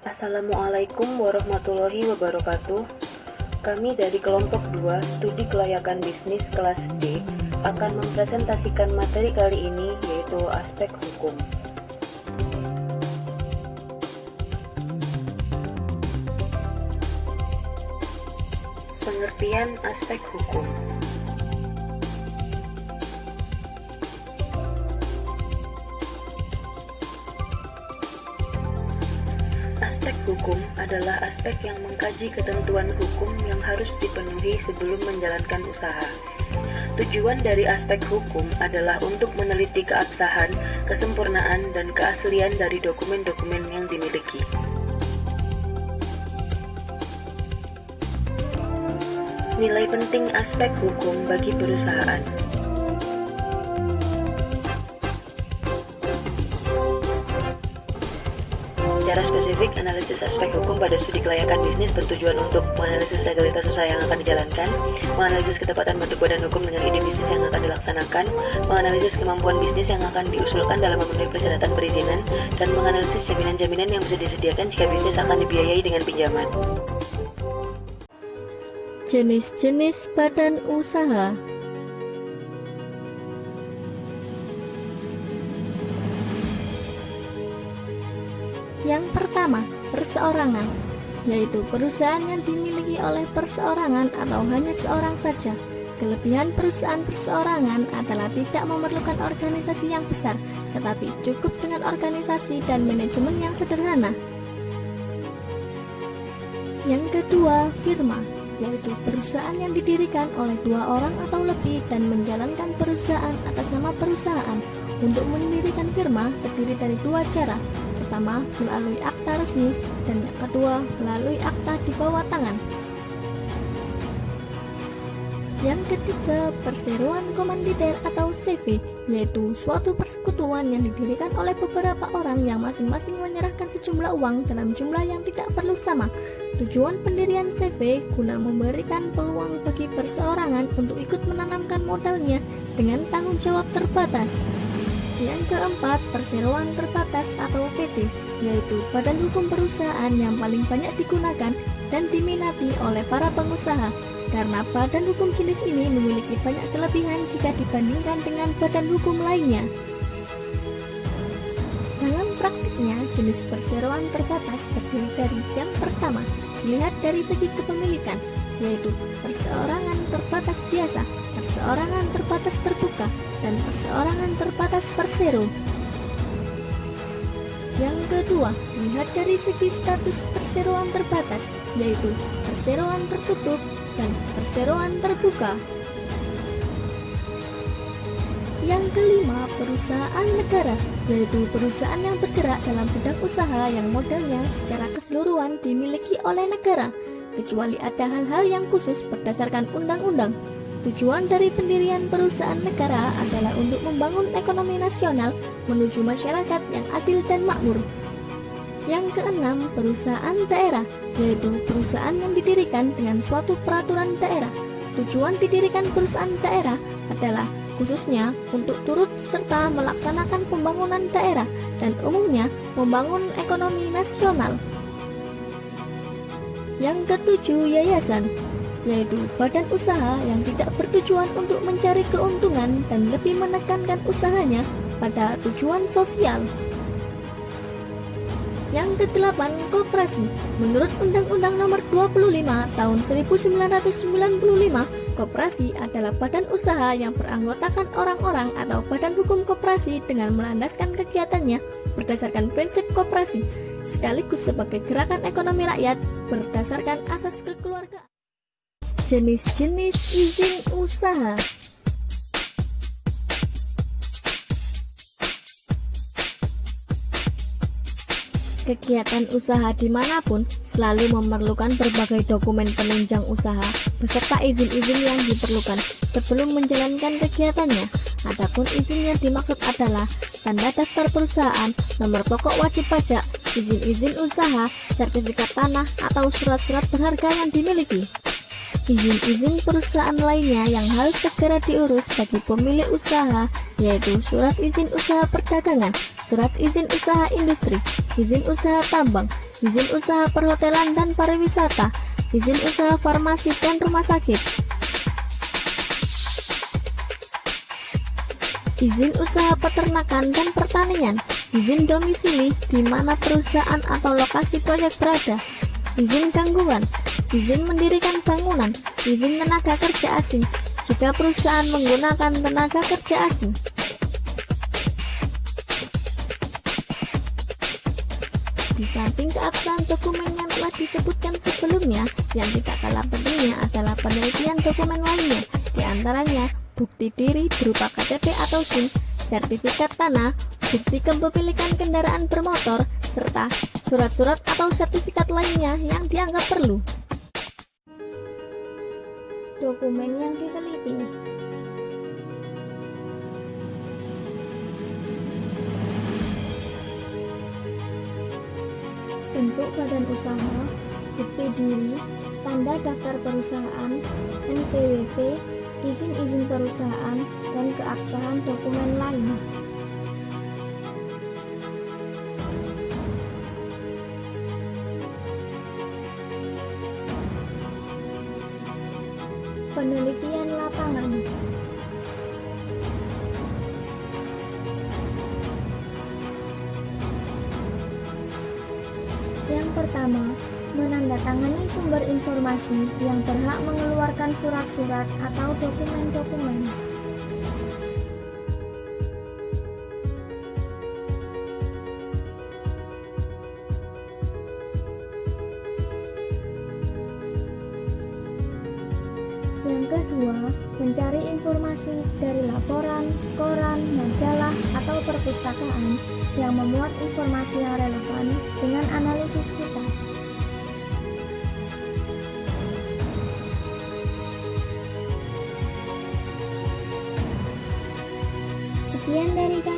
Assalamualaikum warahmatullahi wabarakatuh. Kami dari kelompok 2 Studi Kelayakan Bisnis kelas D akan mempresentasikan materi kali ini, yaitu aspek hukum. Pengertian aspek hukum. Aspek hukum adalah aspek yang mengkaji ketentuan hukum yang harus dipenuhi sebelum menjalankan usaha. Tujuan dari aspek hukum adalah untuk meneliti keabsahan, kesempurnaan, dan keaslian dari dokumen-dokumen yang dimiliki. Nilai penting aspek hukum bagi perusahaan. Secara spesifik, analisis aspek hukum pada studi kelayakan bisnis bertujuan untuk menganalisis legalitas usaha yang akan dijalankan, menganalisis ketepatan bentuk badan hukum dengan ide bisnis yang akan dilaksanakan, menganalisis kemampuan bisnis yang akan diusulkan dalam memenuhi persyaratan perizinan, dan menganalisis jaminan-jaminan yang bisa disediakan jika bisnis akan dibiayai dengan pinjaman. Jenis-jenis badan usaha. Yang pertama, perseorangan, yaitu perusahaan yang dimiliki oleh perseorangan atau hanya seorang saja. Kelebihan perusahaan perseorangan adalah tidak memerlukan organisasi yang besar, tetapi cukup dengan organisasi dan manajemen yang sederhana. Yang kedua, firma, yaitu perusahaan yang didirikan oleh 2 orang atau lebih dan menjalankan perusahaan atas nama perusahaan. Untuk mendirikan firma terdiri dari 2 cara. Pertama, melalui akta resmi, dan yang kedua, melalui akta di bawah tangan. Yang ketiga, perseroan komanditer atau CV, yaitu suatu persekutuan yang didirikan oleh beberapa orang yang masing-masing menyerahkan sejumlah uang dalam jumlah yang tidak perlu sama. Tujuan pendirian CV guna memberikan peluang bagi perseorangan untuk ikut menanamkan modalnya dengan tanggung jawab terbatas. Yang keempat, perseroan terbatas atau PT, yaitu badan hukum perusahaan yang paling banyak digunakan dan diminati oleh para pengusaha, karena badan hukum jenis ini memiliki banyak kelebihan jika dibandingkan dengan badan hukum lainnya. Dalam praktiknya, jenis perseroan terbatas terdiri dari yang pertama, dilihat dari segi kepemilikan, yaitu perseorangan terbatas biasa, perseorangan terbatas terbuka, dan perseorangan terbatas persero. Yang kedua, lihat dari segi status perseroan terbatas, yaitu perseroan tertutup dan perseroan terbuka. Yang kelima, perusahaan negara, yaitu perusahaan yang bergerak dalam bidang usaha yang modalnya secara keseluruhan dimiliki oleh negara, kecuali ada hal-hal yang khusus berdasarkan undang-undang. Tujuan dari pendirian perusahaan negara adalah untuk membangun ekonomi nasional menuju masyarakat yang adil dan makmur. Yang keenam, perusahaan daerah, yaitu perusahaan yang didirikan dengan suatu peraturan daerah. Tujuan didirikan perusahaan daerah adalah khususnya untuk turut serta melaksanakan pembangunan daerah dan umumnya membangun ekonomi nasional. Yang ketujuh, yayasan, yaitu badan usaha yang tidak bertujuan untuk mencari keuntungan dan lebih menekankan usahanya pada tujuan sosial. Yang kedelapan, koperasi. Menurut Undang-Undang Nomor 25 Tahun 1995, koperasi adalah badan usaha yang beranggotakan orang-orang atau badan hukum koperasi dengan melandaskan kegiatannya berdasarkan prinsip koperasi, sekaligus sebagai gerakan ekonomi rakyat berdasarkan asas kekeluargaan. Jenis-jenis izin usaha. Kegiatan usaha dimanapun selalu memerlukan berbagai dokumen penunjang usaha beserta izin-izin yang diperlukan sebelum menjalankan kegiatannya. Adapun izin yang dimaksud adalah tanda daftar perusahaan, nomor pokok wajib pajak, izin-izin usaha, sertifikat tanah, atau surat-surat berharga yang dimiliki. Izin-izin perusahaan lainnya yang harus segera diurus bagi pemilik usaha, yaitu surat izin usaha perdagangan, surat izin usaha industri, izin usaha tambang, izin usaha perhotelan dan pariwisata, izin usaha farmasi dan rumah sakit, izin usaha peternakan dan pertanian, izin domisili di mana perusahaan atau lokasi proyek berada, izin gangguan, izin mendirikan bangunan, izin tenaga kerja asing jika perusahaan menggunakan tenaga kerja asing. Di samping keabsahan dokumen yang telah disebutkan sebelumnya, yang tidak kalah pentingnya adalah penelitian dokumen lainnya, di antaranya bukti diri berupa KTP atau SIM, sertifikat tanah, bukti kepemilikan kendaraan bermotor, serta surat-surat atau sertifikat lainnya yang dianggap perlu. Dokumen yang diteliti. Bentuk badan usaha, bukti diri, tanda daftar perusahaan, NPWP, izin-izin perusahaan, dan keabsahan dokumen lain. Penelitian lapangan. Yang pertama, menandatangani sumber informasi yang berhak mengeluarkan surat-surat atau dokumen-dokumen. Yang kedua, mencari informasi dari laporan, koran, majalah, atau perpustakaan yang memuat informasi yang relevan dengan analisis kita. Sekian dari kami.